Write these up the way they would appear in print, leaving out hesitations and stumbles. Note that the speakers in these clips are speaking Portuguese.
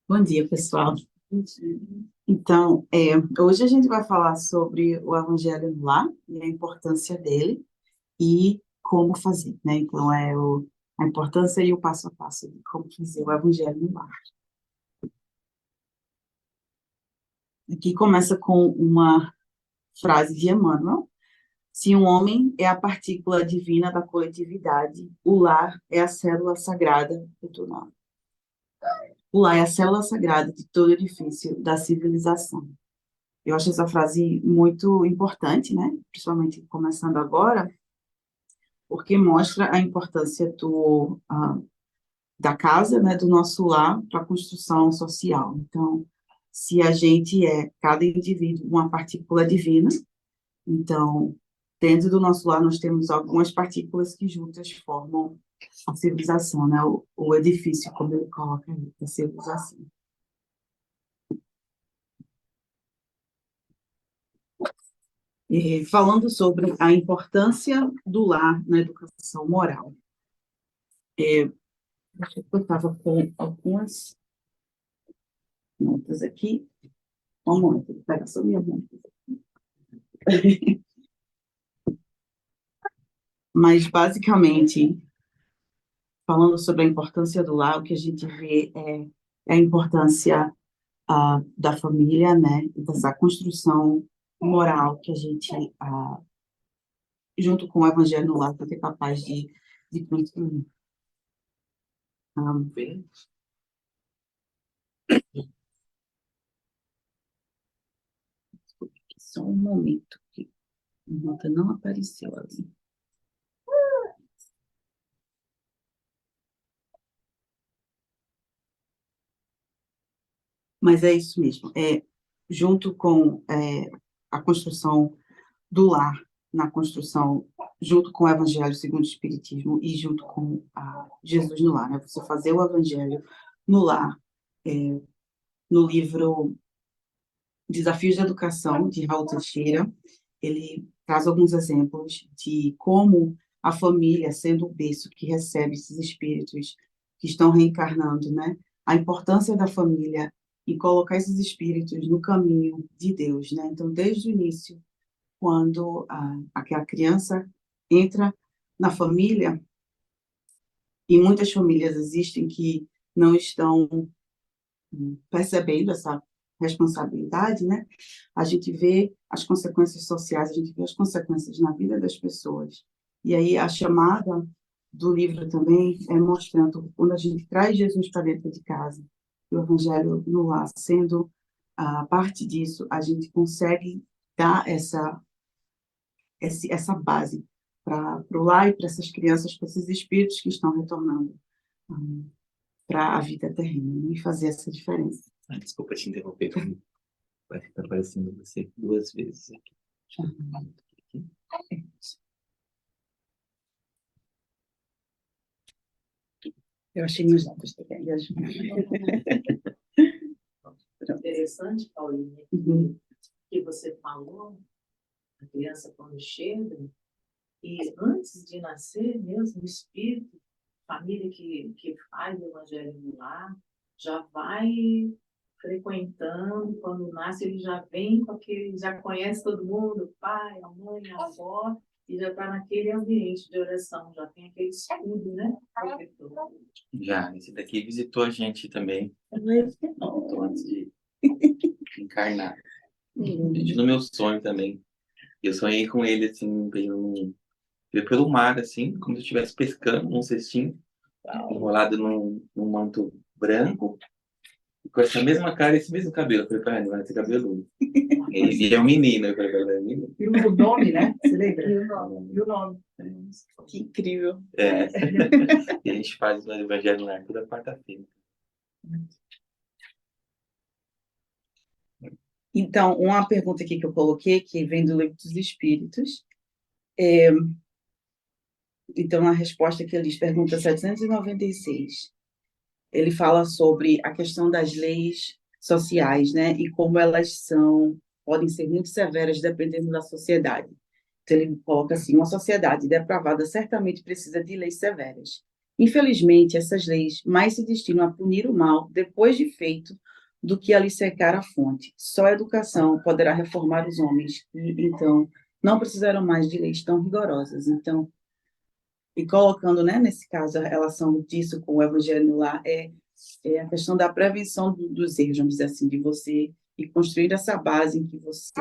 Bom dia, pessoal. Então, hoje a gente vai falar sobre o Evangelho no Lar e a importância dele e como fazer, né? Então, a importância e o passo a passo de como fazer o Evangelho no Lar. Aqui começa com uma frase de Emmanuel: se um homem é a partícula divina da coletividade, o lar é a célula sagrada do todo. O lar é a célula sagrada de todo edifício da civilização. Eu acho essa frase muito importante, né? Principalmente começando agora, porque mostra a importância da casa, né, do nosso lar para a construção social. Então, se a gente cada indivíduo, uma partícula divina, então, dentro do nosso lar nós temos algumas partículas que juntas formam a civilização, né? O edifício, como ele coloca aí, da civilização. E falando sobre a importância do lar na educação moral. Eu estava com algumas notas aqui. Um momento, vou pegar só minha mão. Mas, basicamente, falando sobre a importância do lar, o que a gente vê é a importância da família, né? Dessa construção moral que a gente, junto com o Evangelho no lar, vai ser capaz de construir. Bem, só um momento, que a nota não apareceu ali. Mas é isso mesmo. Junto com a construção do lar, na construção, junto com o Evangelho segundo o Espiritismo e junto com Jesus no lar, né? Você fazer o Evangelho no lar, no livro Desafios de Educação, de Raul Teixeira, ele traz alguns exemplos de como a família, sendo o berço que recebe esses espíritos que estão reencarnando, né? A importância da família e colocar esses espíritos no caminho de Deus, né? Então, desde o início, quando aquela criança entra na família, e muitas famílias existem que não estão percebendo essa responsabilidade, né? A gente vê as consequências sociais, a gente vê as consequências na vida das pessoas. E aí a chamada do livro também é mostrando quando a gente traz Jesus para dentro de casa, o Evangelho no lar, sendo a parte disso, a gente consegue dar essa base para o lar e para essas crianças, para esses espíritos que estão retornando para a vida terrena, né? E fazer essa diferença. Desculpa te interromper, vai ficar aparecendo você duas vezes aqui. Eu achei meus notas também. Interessante, Paulinha, que você falou, a criança quando chega, e antes de nascer mesmo, o espírito, família que faz o evangelho no lar, já vai frequentando, quando nasce ele já vem com aquele, já conhece todo mundo, o pai, a mãe, a avó, e já está naquele ambiente de oração, já tem aquele escudo, né? Protetor. Já, esse daqui visitou a gente também, antes de encarnar. Gente, no meu sonho também. Eu sonhei com ele, assim, veio pelo mar, assim, como se eu estivesse pescando num cestinho, enrolado num manto branco, e com essa mesma cara e esse mesmo cabelo. Eu falei pra ele, vai ser cabeludo. Ele é um menino, eu falei pra ele, é um menino. E o nome, né? Você lembra? E o nome. Que incrível. E a gente faz o Evangelho lá toda quarta-feira. Então, uma pergunta aqui que eu coloquei, que vem do Livro dos Espíritos. Então, a resposta que ele diz, pergunta 796. Ele fala sobre a questão das leis sociais, né? E como elas podem ser muito severas dependendo da sociedade. Então, ele coloca assim, uma sociedade depravada certamente precisa de leis severas. Infelizmente, essas leis mais se destinam a punir o mal depois de feito do que a lhe secar a fonte. Só a educação poderá reformar os homens, e então não precisarão mais de leis tão rigorosas. Então, e colocando, né, nesse caso, a relação disso com o evangelho lá, é a questão da prevenção dos erros, vamos dizer assim, de você e construir essa base em que você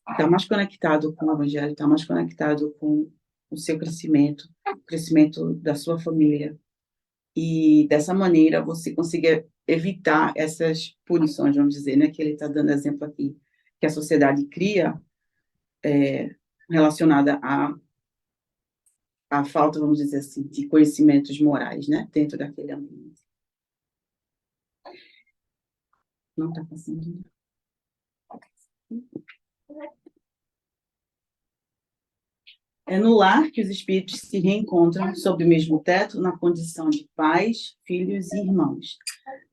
está mais conectado com o evangelho, está mais conectado com o seu crescimento, o crescimento da sua família, e dessa maneira você consiga evitar essas punições, vamos dizer, né, que ele está dando exemplo aqui, que a sociedade cria, relacionada à falta, vamos dizer assim, de conhecimentos morais, né, dentro daquele ambiente. Não está passando. É no lar que os espíritos se reencontram sob o mesmo teto, na condição de pais, filhos e irmãos.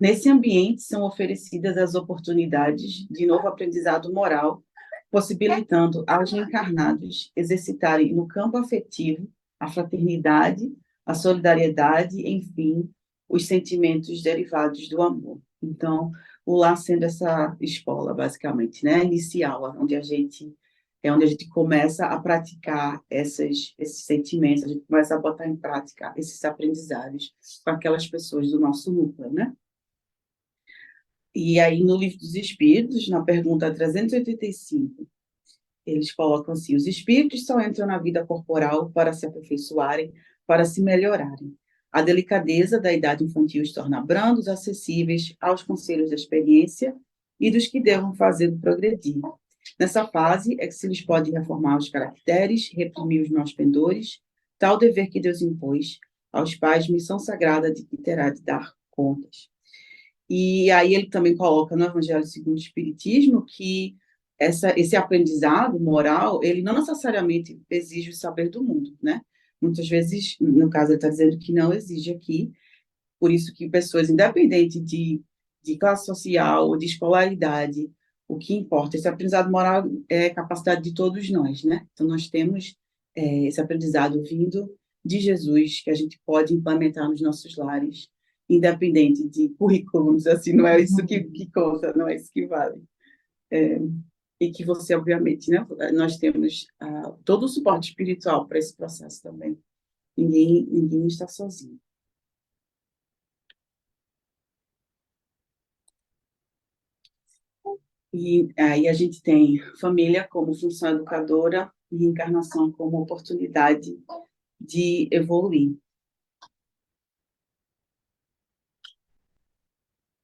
Nesse ambiente são oferecidas as oportunidades de novo aprendizado moral, possibilitando aos encarnados exercitarem no campo afetivo a fraternidade, a solidariedade, enfim, os sentimentos derivados do amor. Então, o lar sendo essa escola, basicamente, né, inicial, onde a gente começa a praticar esses sentimentos, a gente começa a botar em prática esses aprendizados com aquelas pessoas do nosso núcleo, né? E aí, no Livro dos Espíritos, na pergunta 385, eles colocam assim: os espíritos só entram na vida corporal para se aperfeiçoarem, para se melhorarem. A delicadeza da idade infantil os torna brandos, acessíveis aos conselhos da experiência e dos que devam fazê-lo progredir. Nessa fase é que se lhes pode reformar os caracteres, reprimir os maus pendores, tal dever que Deus impôs aos pais, missão sagrada de que terá de dar contas. E aí ele também coloca no Evangelho segundo o Espiritismo que esse aprendizado moral, ele não necessariamente exige o saber do mundo, né? Muitas vezes, no caso, ele está dizendo que não exige aqui, por isso que pessoas, independente de classe social, de escolaridade, o que importa, esse aprendizado moral é a capacidade de todos nós, né? Então, nós temos esse aprendizado vindo de Jesus, que a gente pode implementar nos nossos lares, independente de currículos, assim, não é isso que conta, não é isso que vale. E que você, obviamente, né? Nós temos todo o suporte espiritual para esse processo também. Ninguém está sozinho. E aí a gente tem família como função educadora e encarnação como oportunidade de evoluir,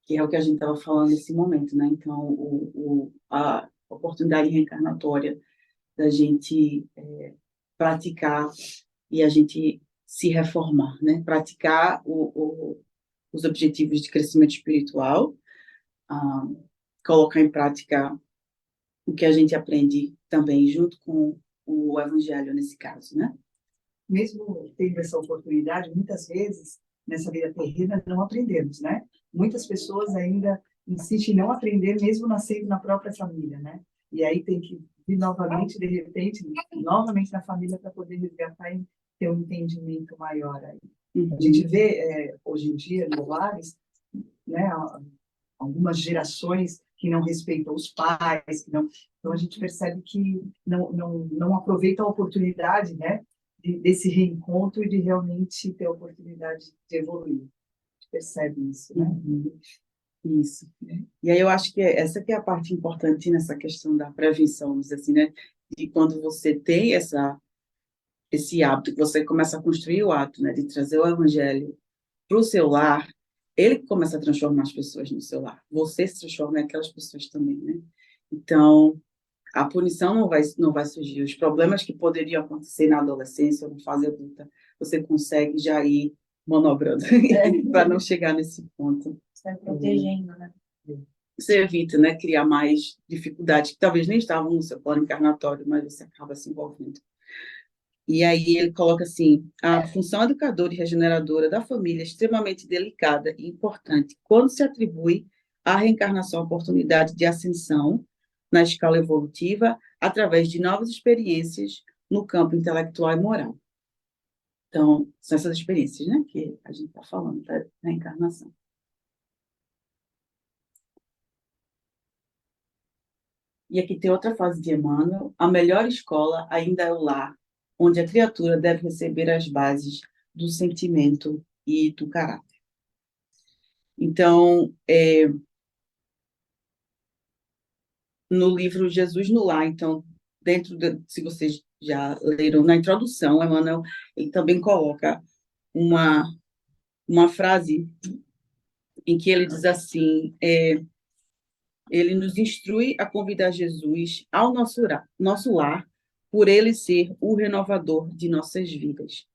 que é o que a gente estava falando nesse momento, né? Então, a oportunidade reencarnatória da gente praticar e a gente se reformar, né? Praticar os objetivos de crescimento espiritual, ah, colocar em prática o que a gente aprende também junto com o evangelho nesse caso, né? Mesmo tendo essa oportunidade, muitas vezes, nessa vida terrena, não aprendemos, né? Muitas pessoas ainda insistem em não aprender, mesmo nascendo na própria família, né? E aí tem que vir novamente, de repente, novamente na família para poder resgatar e ter um entendimento maior aí. Uhum. A gente vê, hoje em dia, nos lares, né, algumas gerações que não respeitam os pais, que não... Então a gente percebe que não aproveita a oportunidade, né, desse reencontro e de realmente ter a oportunidade de evoluir. A gente percebe isso, né? Uhum. Isso. E aí eu acho que essa que é a parte importante nessa questão da prevenção, vamos dizer assim, né? De quando você tem esse hábito, que você começa a construir o hábito, né, de trazer o evangelho para o seu lar, ele começa a transformar as pessoas no seu lar. Você se transforma em aquelas pessoas também, né? Então, a punição não vai surgir. Os problemas que poderiam acontecer na adolescência ou na fase adulta, você consegue já ir manobrando para não chegar nesse ponto. Você vai protegendo, né? Você evita, né, criar mais dificuldades que talvez nem estavam no seu plano encarnatório, mas você acaba se envolvendo. E aí ele coloca assim: a função educadora e regeneradora da família é extremamente delicada e importante quando se atribui à reencarnação a oportunidade de ascensão na escala evolutiva através de novas experiências no campo intelectual e moral. Então, são essas experiências, né, que a gente está falando da reencarnação. E aqui tem outra frase de Emmanuel: a melhor escola ainda é o lar, onde a criatura deve receber as bases do sentimento e do caráter. Então, no livro Jesus no Lar, então, se vocês já leram na introdução, Emmanuel, ele também coloca uma frase em que ele diz assim, ele nos instrui a convidar Jesus ao nosso lar, por ele ser o renovador de nossas vidas.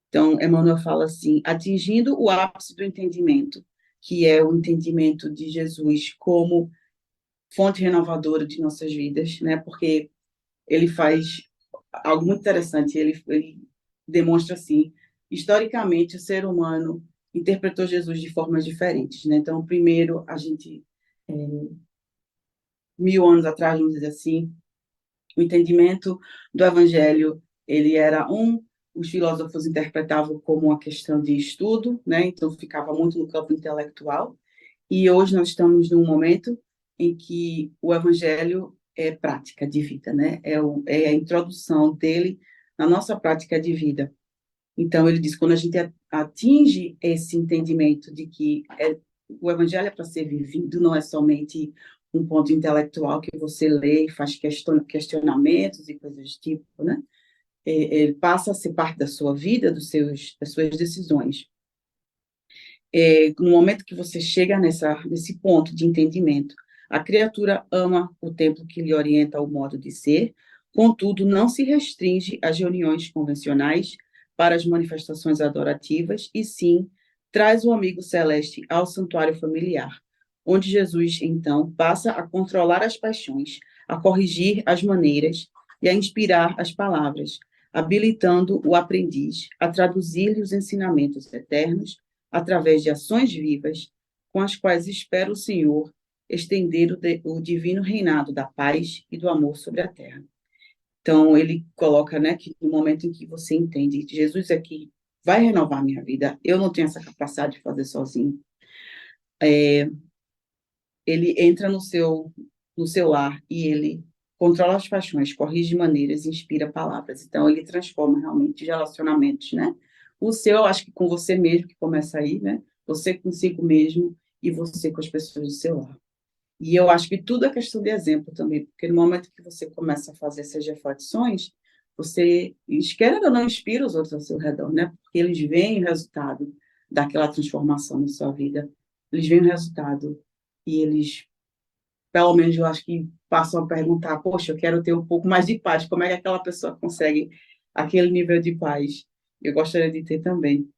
Então, Emmanuel fala assim: atingindo o ápice do entendimento, que é o entendimento de Jesus como fonte renovadora de nossas vidas, né? Porque ele faz algo muito interessante, ele demonstra assim, historicamente, o ser humano interpretou Jesus de formas diferentes, né? Então, primeiro, a gente, 1000 anos atrás, vamos dizer assim, o entendimento do Evangelho, ele era os filósofos interpretavam como uma questão de estudo, né? Então ficava muito no campo intelectual. E hoje nós estamos num momento em que o Evangelho é prática de vida, né? É a introdução dele na nossa prática de vida. Então ele diz, quando a gente atinge esse entendimento de que o Evangelho é para ser vivido, não é somente um ponto intelectual que você lê e faz questionamentos e coisas do tipo, né? Ele passa a ser parte da sua vida, das suas decisões. No momento que você chega nesse ponto de entendimento, a criatura ama o templo que lhe orienta o modo de ser, contudo, não se restringe às reuniões convencionais para as manifestações adorativas, e sim traz o amigo celeste ao santuário familiar, onde Jesus, então, passa a controlar as paixões, a corrigir as maneiras e a inspirar as palavras, habilitando o aprendiz a traduzir-lhe os ensinamentos eternos através de ações vivas, com as quais espera o Senhor estender o divino reinado da paz e do amor sobre a terra. Então, ele coloca, né, que no momento em que você entende que Jesus aqui vai renovar a minha vida, eu não tenho essa capacidade de fazer sozinho, ele entra no seu lar e ele controla as paixões, corrige maneiras, inspira palavras. Então, ele transforma realmente os relacionamentos, né? O seu, eu acho que com você mesmo, que começa aí, né? Você consigo mesmo e você com as pessoas do seu lar. E eu acho que tudo é questão de exemplo também, porque no momento que você começa a fazer essas reflexões, você, querendo ou não, inspira os outros ao seu redor, né? Porque eles veem o resultado daquela transformação na sua vida, eles veem o resultado e eles, pelo menos eu acho que passam a perguntar, poxa, eu quero ter um pouco mais de paz, como é que aquela pessoa consegue aquele nível de paz? Eu gostaria de ter também.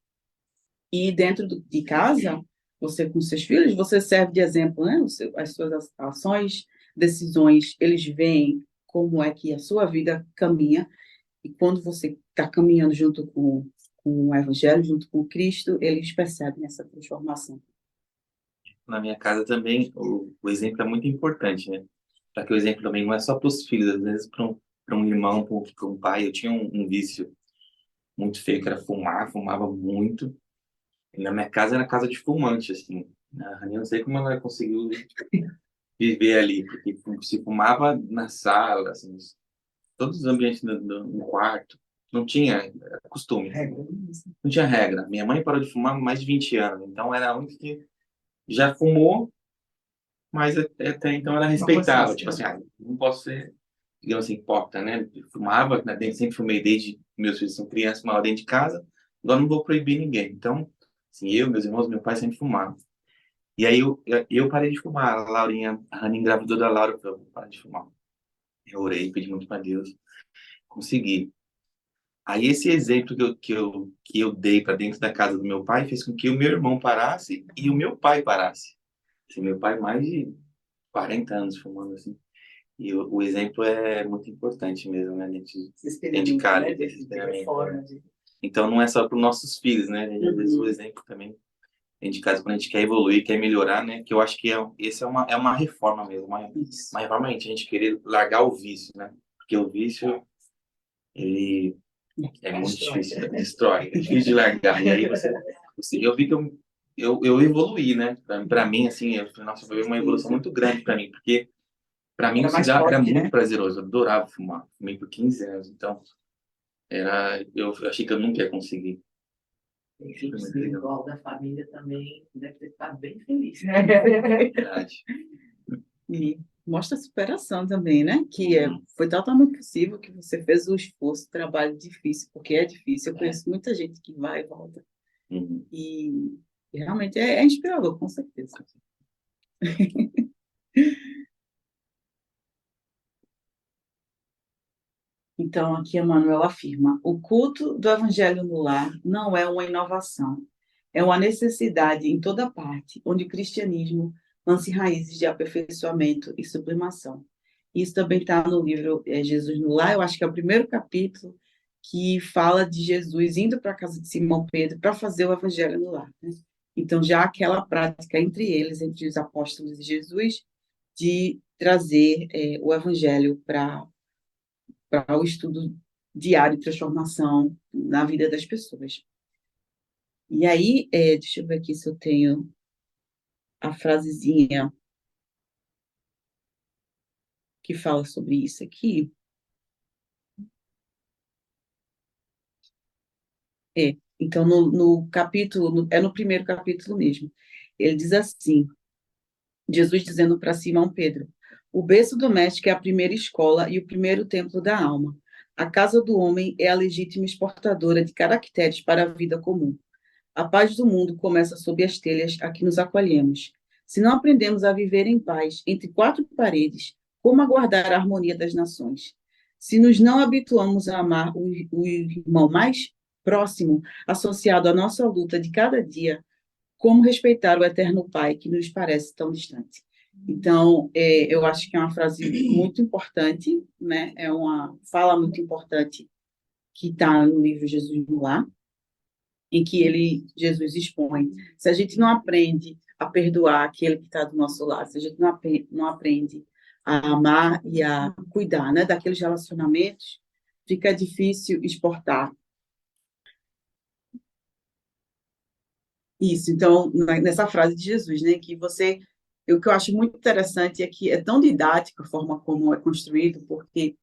E dentro de casa, você com seus filhos, você serve de exemplo, né? As suas ações, decisões, eles veem como é que a sua vida caminha, e quando você está caminhando junto com o Evangelho, junto com Cristo, eles percebem essa transformação. Na minha casa também, o exemplo é muito importante, né? Para que o exemplo também não é só para os filhos, às vezes para um irmão, para um pai. Eu tinha um vício muito feio, que era fumar, fumava muito. E na minha casa era casa de fumante, assim. Eu não sei como ela conseguiu viver ali, porque se fumava na sala, assim, todos os ambientes no quarto. Não tinha costume, não tinha regra. Minha mãe parou de fumar há mais de 20 anos, então era a única que já fumou, mas até então era respeitável. Tipo assim, não posso ser, digamos assim, hipócrita, né? Fumava, né? Sempre fumei desde meus filhos são crianças, mas dentro de casa, agora não vou proibir ninguém. Então, assim, eu, meus irmãos, meu pai sempre fumavam. E aí eu parei de fumar. A Laurinha, a Rani engravidou da Laura, eu falei, vou parar de fumar. Eu orei, pedi muito para Deus, consegui. Aí esse exemplo que eu dei para dentro da casa do meu pai fez com que o meu irmão parasse e o meu pai parasse. Assim, meu pai mais de 40 anos fumando, assim. E o exemplo é muito importante mesmo, né? A gente indicar, né? Então não é só para os nossos filhos, né? Às vezes o exemplo também é indicado quando a gente quer evoluir, quer melhorar, né? Que eu acho que esse é uma reforma mesmo, uma reforma a gente querer largar o vício, né? Porque o vício, ele É muito difícil, destrói, é difícil de largar. E aí eu vi que eu evoluí, né? Pra mim, assim, eu falei, nossa, foi uma evolução muito grande pra mim, porque pra mim Era o mais cigarro era forte, muito né? prazeroso, eu adorava fumar. Fumei por 15 anos, então eu achei que eu nunca ia conseguir. Tem filho espiritual da família também, deve ter ficado bem feliz. Verdade. E mostra a superação também, né? Foi totalmente possível que você fez o esforço, o trabalho difícil, porque é difícil. Eu conheço muita gente que vai e volta. Uhum. E realmente é inspirador, com certeza. Então, aqui Emmanuel afirma: o culto do evangelho no lar não é uma inovação, é uma necessidade em toda parte, onde o cristianismo lance raízes de aperfeiçoamento e sublimação. Isso também está no livro Jesus no Lar, eu acho que é o primeiro capítulo que fala de Jesus indo para a casa de Simão Pedro para fazer o evangelho no lar, né? Então, já aquela prática entre eles, entre os apóstolos de Jesus, de trazer o evangelho para o estudo diário de transformação na vida das pessoas. E aí, deixa eu ver aqui se eu tenho a frasezinha que fala sobre isso aqui. Então, no capítulo, é no primeiro capítulo mesmo, ele diz assim, Jesus dizendo para Simão Pedro: o berço doméstico é a primeira escola e o primeiro templo da alma. A casa do homem é a legítima exportadora de caracteres para a vida comum. A paz do mundo começa sob as telhas a que nos acolhemos. Se não aprendemos a viver em paz entre quatro paredes, como aguardar a harmonia das nações? Se nos não habituamos a amar o irmão mais próximo, associado à nossa luta de cada dia, como respeitar o eterno Pai que nos parece tão distante? Então, eu acho que é uma frase muito importante, né? É uma fala muito importante que está no livro Jesus no Lar, em que Jesus expõe. Se a gente não aprende a perdoar aquele que está do nosso lado, se a gente não aprende a amar e a cuidar, né, daqueles relacionamentos, fica difícil exportar isso. Então, nessa frase de Jesus, né, o que eu acho muito interessante é que é tão didática a forma como é construído, porque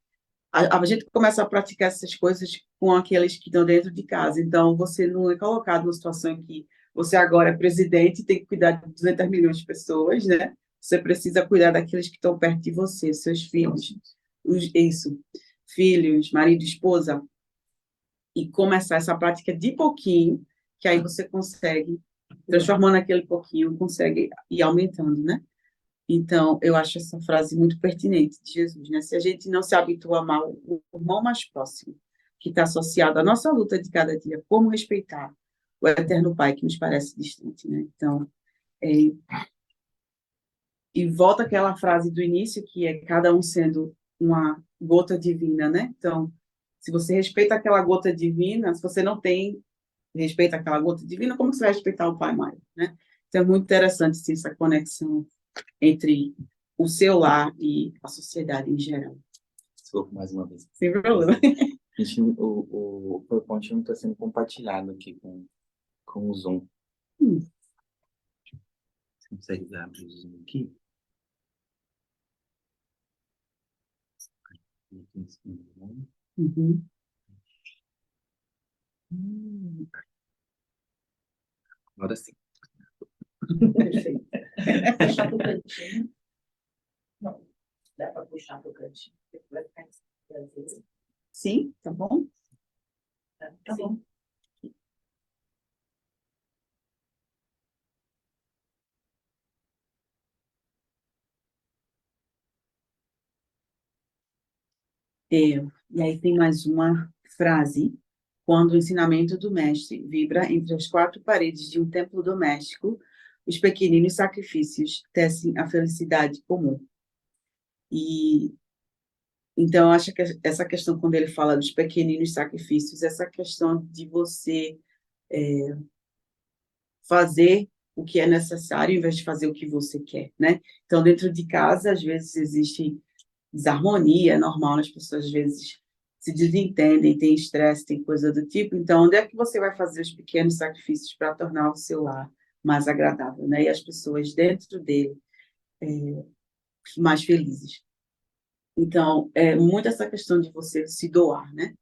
a gente começa a praticar essas coisas com aqueles que estão dentro de casa. Então, você não é colocado numa situação em que você agora é presidente e tem que cuidar de 200 milhões de pessoas, né? Você precisa cuidar daqueles que estão perto de você, seus filhos, filhos, marido, esposa, e começar essa prática de pouquinho, que aí você consegue, transformando aquele pouquinho, consegue ir aumentando, né? Então, eu acho essa frase muito pertinente de Jesus, né? Se a gente não se habitua a amar o irmão mais próximo, que está associado à nossa luta de cada dia, como respeitar o eterno Pai que nos parece distante, né? Então, é, e volta aquela frase do início, que é cada um sendo uma gota divina, né? Então, se você respeita aquela gota divina, se você não tem respeito àquela gota divina, como você vai respeitar o Pai maior, né? Então, é muito interessante, sim, essa conexão entre o seu lar e a sociedade em geral. Desculpa mais uma vez. Sem problema. Gente, o PowerPoint não está sendo compartilhado aqui com o Zoom. Você consegue abrir o Zoom aqui? Uhum. Agora sim. Perfeito. Puxar para o cantinho. Não, dá para puxar para o cantinho. Vai ficar em Sim, tá bom? Tá bom. E aí tem mais uma frase. Quando o ensinamento do mestre vibra entre as quatro paredes de um templo doméstico, os pequeninos sacrifícios tecem a felicidade comum. E então, eu acho que essa questão, quando ele fala dos pequeninos sacrifícios, essa questão de você fazer o que é necessário, em vez de fazer o que você quer, né? Então, dentro de casa, às vezes, existe desarmonia, é normal, as pessoas, às vezes, se desentendem, tem estresse, tem coisa do tipo. Então, onde é que você vai fazer os pequenos sacrifícios para tornar o seu lar mais agradável, né? E as pessoas dentro dele mais felizes. Então, é muito essa questão de você se doar, né?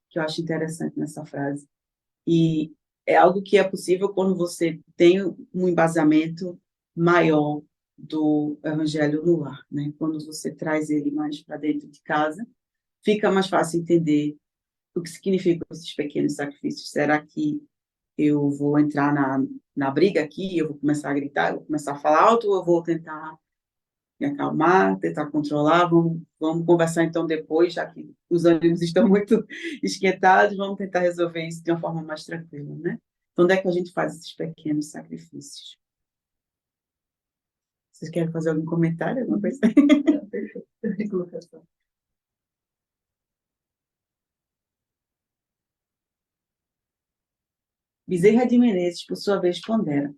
Que eu acho interessante nessa frase. E é algo que é possível quando você tem um embasamento maior do evangelho no lar, né? Quando você traz ele mais para dentro de casa, fica mais fácil entender o que significam esses pequenos sacrifícios. Será que eu vou entrar na briga aqui, eu vou começar a gritar, eu vou começar a falar alto, ou eu vou tentar me acalmar, tentar controlar, vamos conversar então depois, já que os ânimos estão muito esquentados, vamos tentar resolver isso de uma forma mais tranquila, né? Então, onde é que a gente faz esses pequenos sacrifícios? Vocês querem fazer algum comentário, alguma coisa? Colocação. Bezerra de Menezes, por sua vez, pondera: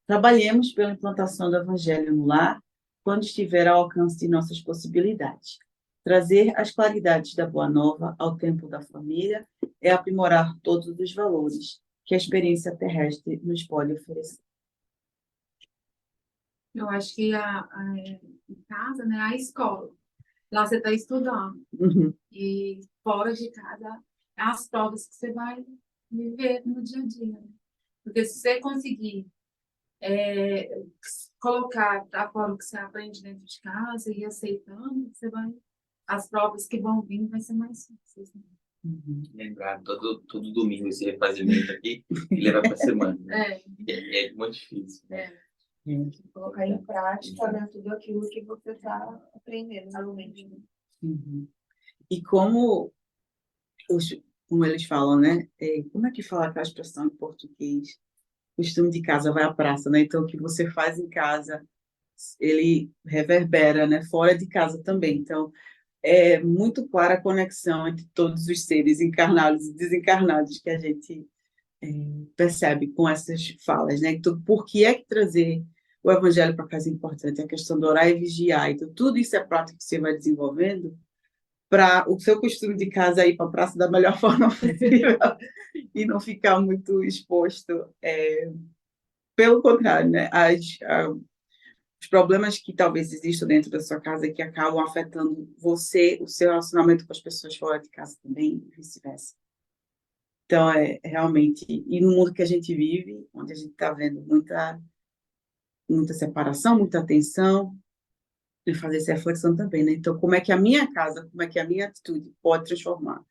trabalhemos pela implantação do Evangelho no lar, quando estiver ao alcance de nossas possibilidades. Trazer as claridades da Boa Nova ao tempo da família é aprimorar todos os valores que a experiência terrestre nos pode oferecer. Eu acho que em casa, né, a escola. Lá você está estudando. Uhum. E fora de casa, as provas que você vai viver no dia a dia. Né? Porque se você conseguir colocar a forma que você aprende dentro de casa e ir aceitando, você vai, as provas que vão vir vai ser mais fáceis. Né? Uhum. Lembrar todo domingo esse refazimento aqui e levar para a semana. Né? É muito difícil. Né? Colocar em prática, né, tudo aquilo que você está aprendendo no momento. Uhum. E como eles falam, né? Como é que fala aquela expressão em português? Costume de casa vai à praça, né? Então, o que você faz em casa, ele reverbera, né? Fora de casa também. Então, é muito clara a conexão entre todos os seres encarnados e desencarnados que a gente percebe com essas falas, né? Então, por que é que trazer o evangelho para casa é importante? A questão de orar e vigiar. Então, tudo isso é prática que você vai desenvolvendo para o seu costume de casa ir para a praça da melhor forma possível e não ficar muito exposto. Pelo contrário, né? Os problemas que talvez existam dentro da sua casa que acabam afetando você, o seu relacionamento com as pessoas fora de casa também, e vice-versa. Então, realmente, e no mundo que a gente vive, onde a gente está vendo muita separação, muita tensão, e fazer essa reflexão também, né? Então, como é que a minha casa, como é que a minha atitude pode transformar?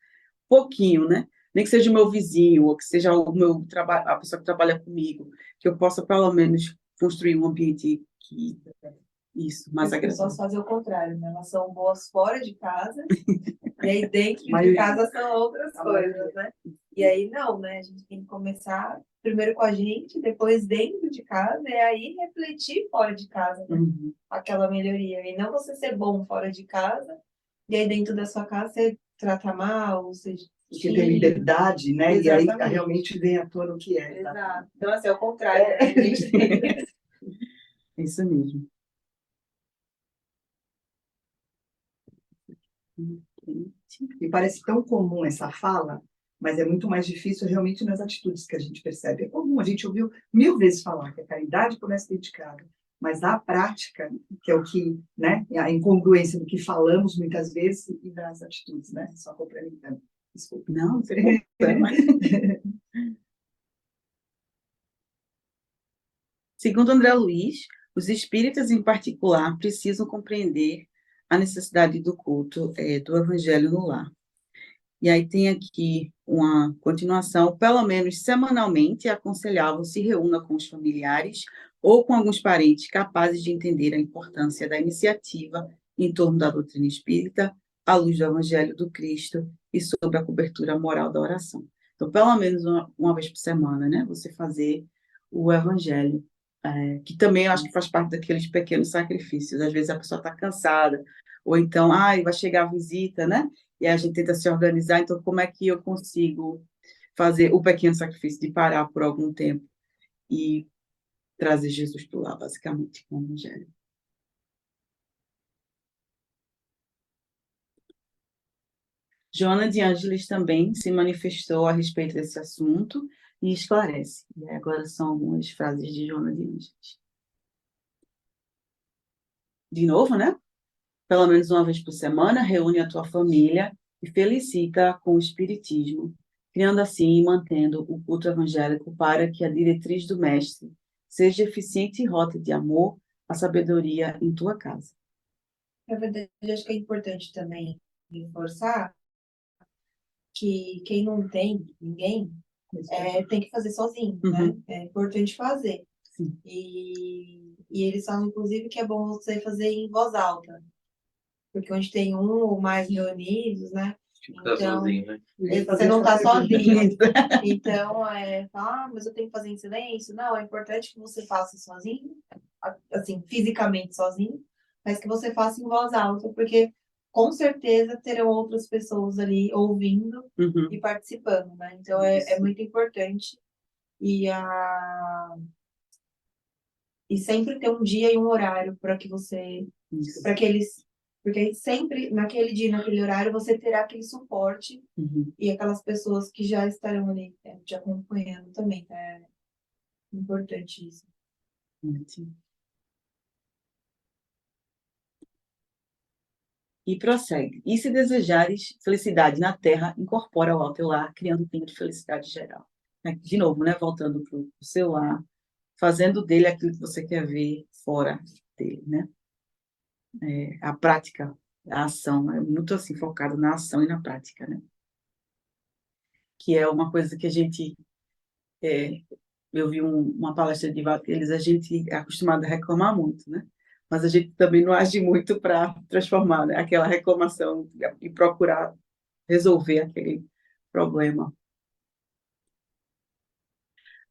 Pouquinho, né? Nem que seja o meu vizinho, ou que seja o meu trabalho, a pessoa que trabalha comigo, que eu possa, pelo menos, construir um ambiente que isso, mais As pessoas agradável. fazem o contrário, né? Elas são boas fora de casa, e aí dentro de casa são outras coisas, né? E aí não, né? A gente tem que começar primeiro com a gente, depois dentro de casa, e aí refletir fora de casa, né? Uhum. Aquela melhoria. E não você ser bom fora de casa, e aí dentro da sua casa você trata mal, você Porque tem liberdade, né? Exatamente. E aí realmente vem à tona o que é. Tá? Exato. Então, assim, é o contrário. Né? A gente tem... Isso mesmo. Me parece tão comum essa fala, mas é muito mais difícil realmente nas atitudes que a gente percebe. É comum, a gente ouviu 1000 vezes falar que a caridade começa dentro de casa, mas a prática, que é o que, né, a incongruência do que falamos muitas vezes e das atitudes, né? Só complementando. Desculpa. Não, você mas... Segundo André Luiz, os espíritas, em particular, precisam compreender a necessidade do culto do evangelho no lar. E aí tem aqui uma continuação, pelo menos semanalmente, é aconselhável se reúna com os familiares ou com alguns parentes capazes de entender a importância da iniciativa em torno da doutrina espírita, à luz do Evangelho do Cristo e sobre a cobertura moral da oração. Então, pelo menos uma vez por semana, né, você fazer o Evangelho, que também eu acho que faz parte daqueles pequenos sacrifícios. Às vezes a pessoa está cansada, ou então, vai chegar a visita, né? E a gente tenta se organizar, então como é que eu consigo fazer o pequeno sacrifício de parar por algum tempo e trazer Jesus para lá, basicamente, com o Evangelho. Joana de Ângeles também se manifestou a respeito desse assunto e esclarece. E agora são algumas frases de Joana de Ângeles. De novo, né? Pelo menos uma vez por semana, reúne a tua família e felicita com o Espiritismo, criando assim e mantendo o culto evangélico para que a diretriz do Mestre seja eficiente rota de amor, a sabedoria em tua casa. Na verdade, acho que é importante também reforçar que quem não tem ninguém tem que fazer sozinho, né? É importante fazer. Sim. E eles falam, inclusive, que é bom você fazer em voz alta, porque onde tem um ou mais reunidos, né? Tipo, tá sozinho, né? Você não está sozinho. Então, mas eu tenho que fazer em silêncio? Não, é importante que você faça sozinho, assim, fisicamente sozinho, mas que você faça em voz alta, porque com certeza terão outras pessoas ali ouvindo e participando, né? Então, é muito importante. E sempre ter um dia e um horário para que você, para que eles, porque sempre naquele dia, naquele horário, você terá aquele suporte e aquelas pessoas que já estarão ali te acompanhando também. É importante isso. E prossegue. E se desejares felicidade na terra, incorpora ao teu lar, criando um clima de felicidade geral. De novo, né? Voltando para o seu lar, fazendo dele aquilo que você quer ver fora dele, né? A prática, a ação, é muito assim focado na ação e na prática, né? Que é uma coisa que a gente... eu vi uma palestra de Vateles, a gente é acostumado a reclamar muito, né? Mas a gente também não age muito para transformar, né, aquela reclamação e procurar resolver aquele problema.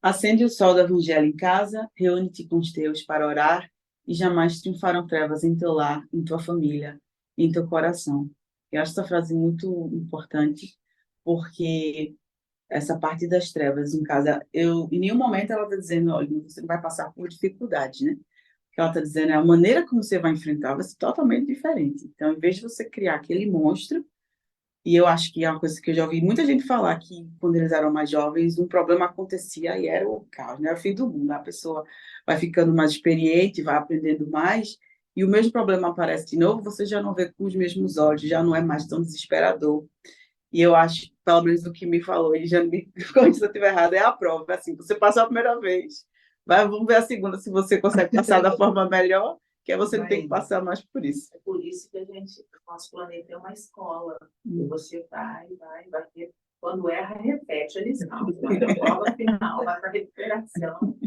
Acende o sol do evangelho em casa, reúne-te com os teus para orar, e jamais triunfarão trevas em teu lar, em tua família, em teu coração. Eu acho essa frase muito importante, porque essa parte das trevas em casa, em nenhum momento ela está dizendo, olha, você não vai passar por dificuldade, né? O que ela está dizendo é a maneira como você vai enfrentar vai ser totalmente diferente. Então, em vez de você criar aquele monstro, e eu acho que é uma coisa que eu já ouvi muita gente falar que, quando eles eram mais jovens, um problema acontecia e era o caos, né? Era o fim do mundo. A pessoa vai ficando mais experiente, vai aprendendo mais, e o mesmo problema aparece de novo, você já não vê com os mesmos olhos, já não é mais tão desesperador. E eu acho, pelo menos do que me falou, ele já me corrige se eu estiver errado, é a prova. Assim, você passou a primeira vez, vamos ver a segunda, se você consegue passar da forma melhor, que você não tem que passar mais por isso. É por isso que nosso planeta é uma escola. E você vai ter. Quando erra, repete a lição. Vai para a prova final, vai para a recuperação.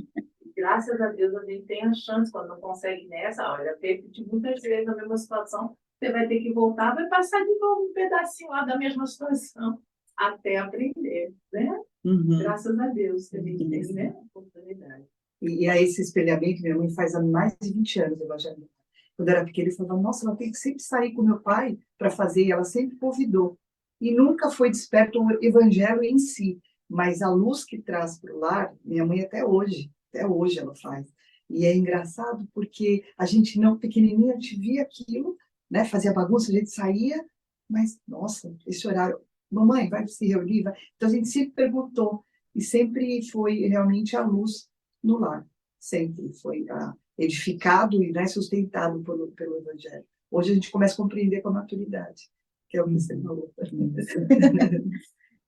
E, graças a Deus, a gente tem a chance, quando não consegue nessa, olha, repete muitas vezes a mesma situação, você vai ter que voltar, vai passar de novo um pedacinho lá da mesma situação, até aprender, né? Graças a Deus que a gente tem, né, oportunidade. E a esse espelhamento, minha mãe faz há mais de 20 anos evangelho. Quando eu era pequena, eu falava, nossa, ela tem que sempre sair com meu pai para fazer, e ela sempre convidou. E nunca foi desperto o evangelho em si, mas a luz que traz para o lar, minha mãe até hoje ela faz. E é engraçado porque a gente não, pequenininha, a gente via aquilo, né, fazia bagunça, a gente saía, mas, nossa, esse horário, mamãe, vai se reunir? Vai? Então a gente sempre perguntou, e sempre foi realmente a luz no lar, sempre foi edificado e, né, sustentado pelo Evangelho. Hoje a gente começa a compreender com a maturidade, que é o que você falou.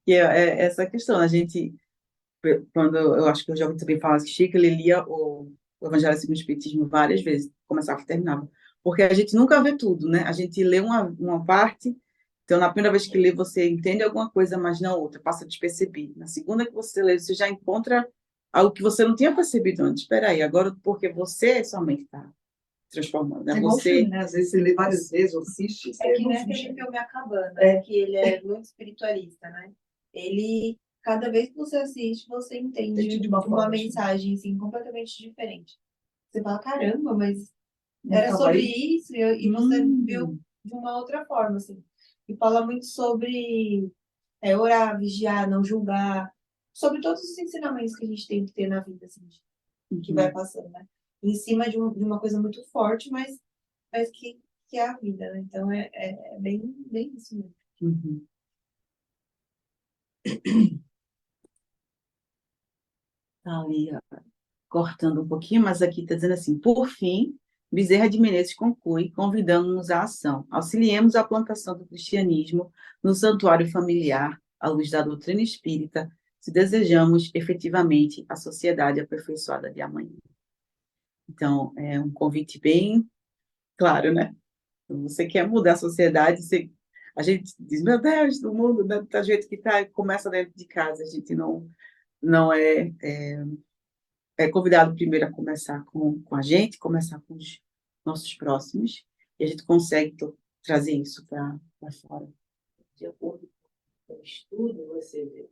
E é essa questão, a gente, quando eu acho que eu já ouvi também falar que Chico, ele lia o Evangelho segundo o Espiritismo várias vezes, começava e terminava, porque a gente nunca vê tudo, né? A gente lê uma parte, então na primeira vez que lê você entende alguma coisa, mas na outra passa despercebido. Na segunda que você lê, você já encontra algo que você não tinha percebido antes. Espera aí, agora porque você somente está transformando, né? É igual Você... filme, né? Às vezes você lê várias vezes, ou assiste. É que nem aquele filme A Cabana, que ele é muito espiritualista, né? Ele, cada vez que você assiste, você entende de uma mensagem assim, completamente diferente. Você fala, caramba, mas era sobre isso, e você viu de uma outra forma, assim. E fala muito sobre orar, vigiar, não julgar, sobre todos os ensinamentos que a gente tem que ter na vida, assim, que vai passando, né? Em cima de uma coisa muito forte, mas que é a vida, né? Então é bem isso mesmo. Tá ali, ó, cortando um pouquinho, mas aqui está dizendo assim: por fim, Bezerra de Menezes conclui, convidando-nos à ação. Auxiliemos a plantação do cristianismo no santuário familiar, à luz da doutrina espírita, se desejamos efetivamente a sociedade aperfeiçoada de amanhã. Então, é um convite bem claro, né? Você quer mudar a sociedade, a gente diz, meu Deus, do mundo, né, do jeito que está, começa dentro de casa, a gente não é convidado primeiro a começar com a gente, começar com os nossos próximos, e a gente consegue trazer isso para fora. De acordo com o estudo, você vê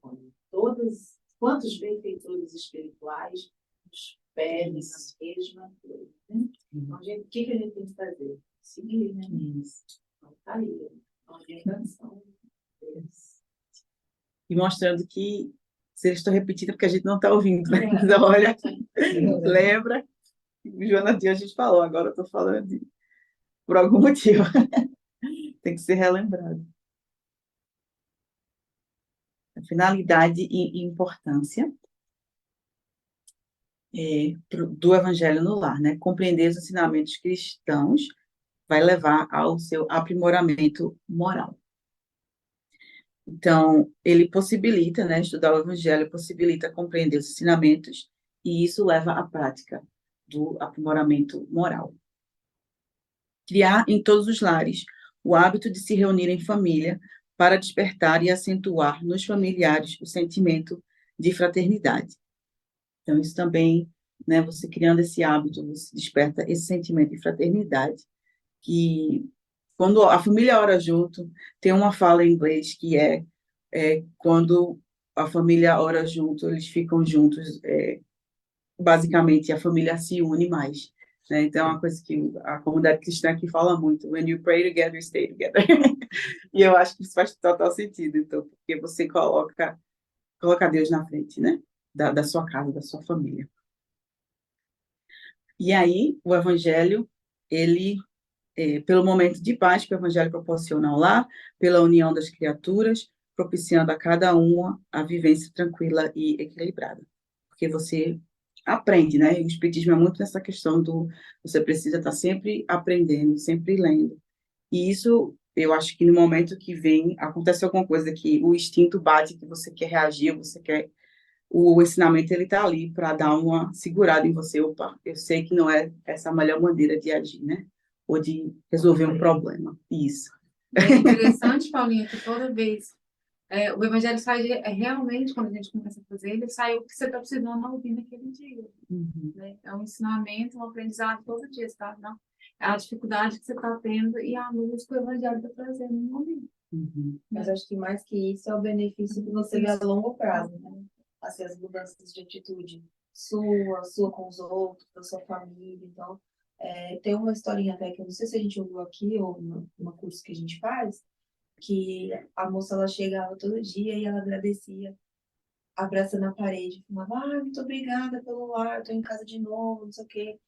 quantos benfeitores espirituais nos pedem a mesma coisa. Né? Então, o que a gente tem que fazer? Seguir, né? Isso. Então, tá aí, a orientação deles. E mostrando que, se eles estão repetindo, é porque a gente não está ouvindo, né? Então, olha, lembra, o Jonathan a gente falou, agora eu estou falando por algum motivo. Tem que ser relembrado. A finalidade e importância do Evangelho no lar, né? Compreender os ensinamentos cristãos vai levar ao seu aprimoramento moral. Então, ele possibilita, né, estudar o Evangelho possibilita compreender os ensinamentos, e isso leva à prática do aprimoramento moral. Criar em todos os lares o hábito de se reunir em família para despertar e acentuar nos familiares o sentimento de fraternidade. Então, isso também, né, você criando esse hábito, você desperta esse sentimento de fraternidade, que quando a família ora junto, tem uma fala em inglês que quando a família ora junto, eles ficam juntos, basicamente a família se une mais. Né? Então, é uma coisa que a comunidade cristã aqui fala muito: when you pray together, you stay together. E eu acho que isso faz total sentido, então, porque você coloca Deus na frente, né? Da sua casa, da sua família. E aí, o Evangelho, ele, pelo momento de paz que o Evangelho proporciona ao lar, pela união das criaturas, propiciando a cada uma a vivência tranquila e equilibrada. Porque você aprende, né? O Espiritismo é muito nessa questão você precisa estar sempre aprendendo, sempre lendo. E isso, eu acho que no momento que acontece alguma coisa que o instinto bate, que você quer reagir, o ensinamento ele está ali para dar uma segurada em você. Opa, eu sei que não é essa a melhor maneira de agir, né? Ou de resolver um problema. Isso. É interessante, Paulinha, que toda vez o Evangelho sai realmente, quando a gente começa a fazer, ele sai o que você está precisando ouvir naquele dia. Uhum. Né? É um ensinamento, um aprendizado todo dia, tá? Não? É a dificuldade que você está tendo e a luz que o Evangelho está trazendo no momento. Uhum. Mas acho que mais que isso é o benefício que você vê a longo prazo, né? Assim, as mudanças de atitude sua com os outros, da sua família. Então, tem uma historinha até que eu não sei se a gente ouviu aqui ou no curso que a gente faz, que a moça ela chegava todo dia e ela agradecia, abraçando a parede, falava, muito obrigada pelo lar, estou em casa de novo, não sei o quê.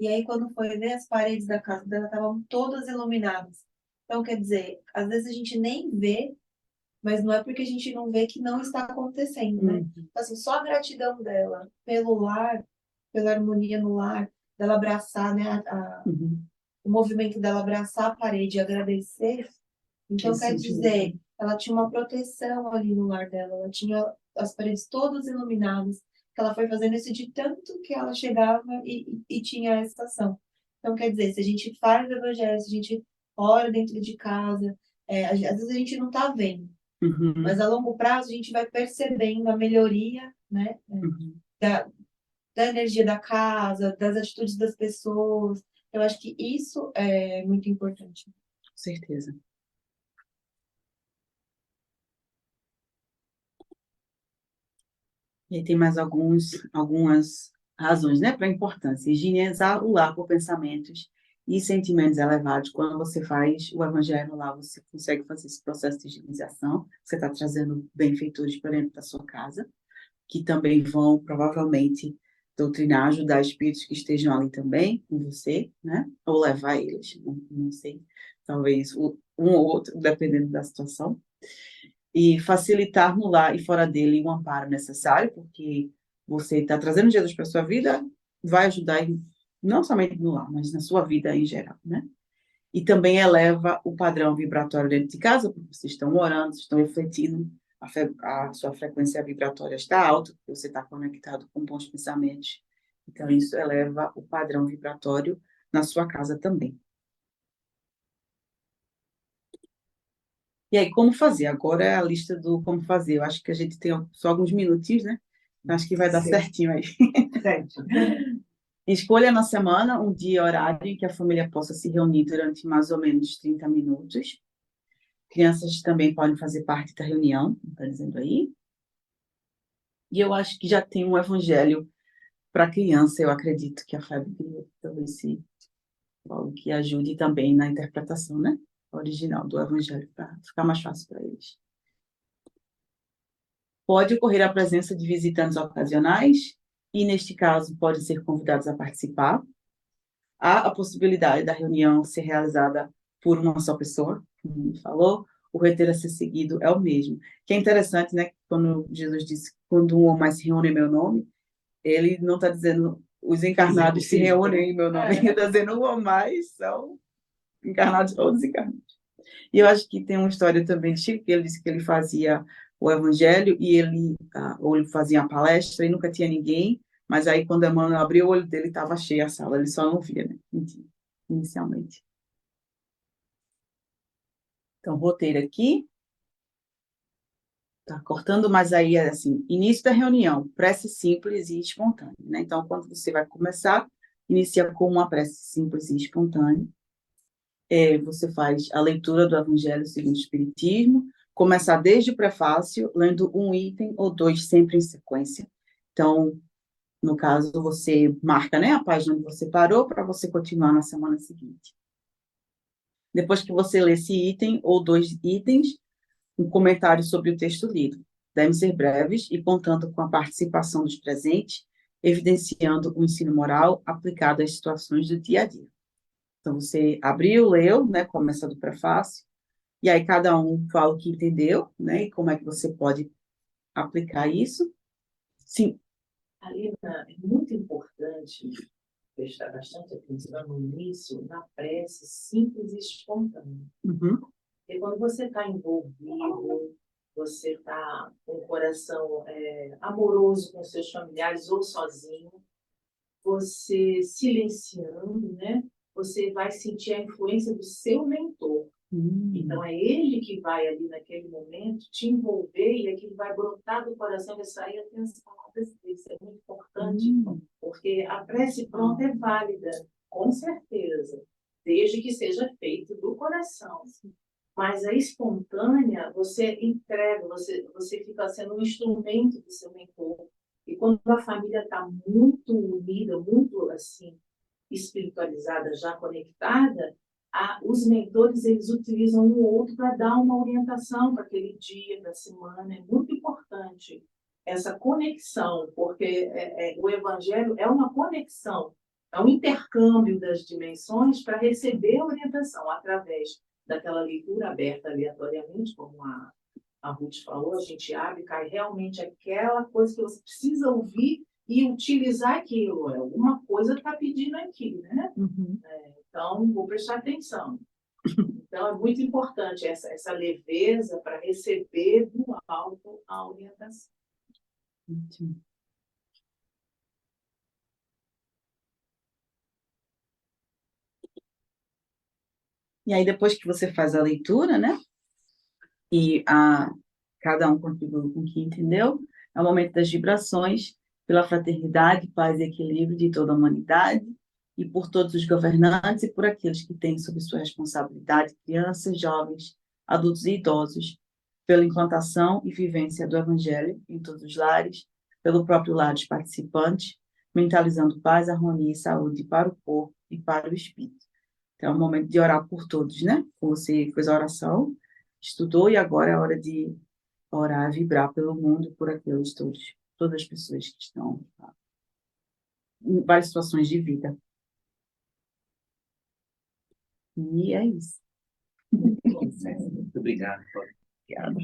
E aí, quando foi ver, as paredes da casa dela estavam todas iluminadas. Então, quer dizer, às vezes a gente nem vê, mas não é porque a gente não vê que não está acontecendo, né? Então, assim, só a gratidão dela pelo lar, pela harmonia no lar, dela abraçar, né, o movimento dela abraçar a parede e agradecer. Então, quer dizer, ela tinha uma proteção ali no lar dela, ela tinha as paredes todas iluminadas, que ela foi fazendo isso de tanto que ela chegava e tinha essa ação. Então, quer dizer, se a gente faz o evangelho, se a gente ora dentro de casa, às vezes a gente não está vendo, mas a longo prazo a gente vai percebendo a melhoria, né, da energia da casa, das atitudes das pessoas. Eu acho que isso é muito importante. Com certeza. E aí tem mais algumas razões, né, para a importância. Higienizar o lar por pensamentos e sentimentos elevados. Quando você faz o Evangelho lá, você consegue fazer esse processo de higienização. Você está trazendo benfeitores para dentro da sua casa, que também vão, provavelmente, doutrinar, ajudar espíritos que estejam ali também com você, né? Ou levar eles, não sei, talvez um ou outro, dependendo da situação. e facilitar no lar e fora dele um amparo necessário, porque você está trazendo Jesus para a sua vida, vai ajudar não somente no lar, mas na sua vida em geral, né? E também eleva o padrão vibratório dentro de casa, porque vocês estão orando, vocês estão refletindo, a sua frequência vibratória está alta, porque você está conectado com bons pensamentos. Então, isso eleva o padrão vibratório na sua casa também. E aí, como fazer? Agora é a lista do como fazer. Eu acho que a gente tem só alguns minutinhos, né? Acho que vai dar certinho aí. Certo. Escolha na semana um dia e horário em que a família possa se reunir durante mais ou menos 30 minutos. Crianças também podem fazer parte da reunião, está dizendo aí. E eu acho que já tem um evangelho para criança, eu acredito que a Fábio criou, talvez se algo que ajude também na interpretação, né? Original do evangelho, para ficar mais fácil para eles. Pode ocorrer a presença de visitantes ocasionais, e neste caso podem ser convidados a participar. Há a possibilidade da reunião ser realizada por uma só pessoa, como ele falou, o roteiro a ser seguido é o mesmo. Que é interessante, né? Quando Jesus disse, quando um ou mais se reúne em meu nome, ele não está dizendo os encarnados se reúnem em meu nome, ele está dizendo um ou mais são encarnados ou desencarnados. E eu acho que tem uma história também de Chico, que ele disse que ele fazia o evangelho e ou ele fazia a palestra e nunca tinha ninguém, mas aí quando Emmanuel abriu o olho dele, estava cheia a sala, ele só não via, né? Inicialmente. Então, roteiro aqui. Tá cortando, mas aí é assim, início da reunião, prece simples e espontânea, né? Então, quando você vai começar, inicia com uma prece simples e espontânea. Você faz a leitura do Evangelho segundo o Espiritismo, começar desde o prefácio, lendo um item ou dois sempre em sequência. Então, no caso, você marca, né, a página onde você parou para você continuar na semana seguinte. Depois que você lê esse item ou dois itens, um comentário sobre o texto lido. Devem ser breves e contando com a participação dos presentes, evidenciando o ensino moral aplicado às situações do dia a dia. Então, você abriu, leu, né, começa do prefácio, e aí cada um fala o que entendeu, né, e como é que você pode aplicar isso. Sim. Alina, é muito importante prestar bastante atenção no início, na prece simples e espontânea. Uhum. Porque quando você está envolvido, você está com o coração amoroso com seus familiares ou sozinho, você silenciando, né? Você vai sentir a influência do seu mentor. Então, é ele que vai ali naquele momento te envolver e aquilo vai brotar do coração, vai sair até as palavras dele. Isso é muito importante, porque a prece pronta é válida, com certeza, desde que seja feito do coração. Mas a espontânea, você entrega, você fica sendo um instrumento do seu mentor. E quando a família está muito unida, muito assim, espiritualizada, já conectada, os mentores eles utilizam um ou outro para dar uma orientação para aquele dia, da semana. É muito importante essa conexão, porque o Evangelho é uma conexão, é um intercâmbio das dimensões para receber a orientação através daquela leitura aberta aleatoriamente, como a Ruth falou, a gente abre, cai realmente aquela coisa que você precisa ouvir e utilizar aquilo. Alguma coisa está pedindo aqui, né? Uhum. Então, vou prestar atenção. Então, é muito importante essa leveza para receber do alto a orientação. Ótimo. E aí, depois que você faz a leitura, né? E cada um contribui com o que entendeu, é o momento das vibrações pela fraternidade, paz e equilíbrio de toda a humanidade, e por todos os governantes e por aqueles que têm sob sua responsabilidade crianças, jovens, adultos e idosos, pela implantação e vivência do Evangelho em todos os lares, pelo próprio lar dos participantes, mentalizando paz, harmonia e saúde para o corpo e para o espírito. Então, é o momento de orar por todos, né? Você fez a oração, estudou, e agora é a hora de orar, vibrar pelo mundo e por aqueles todos, todas as pessoas que estão em várias situações de vida. E é isso. Muito obrigado. Obrigada.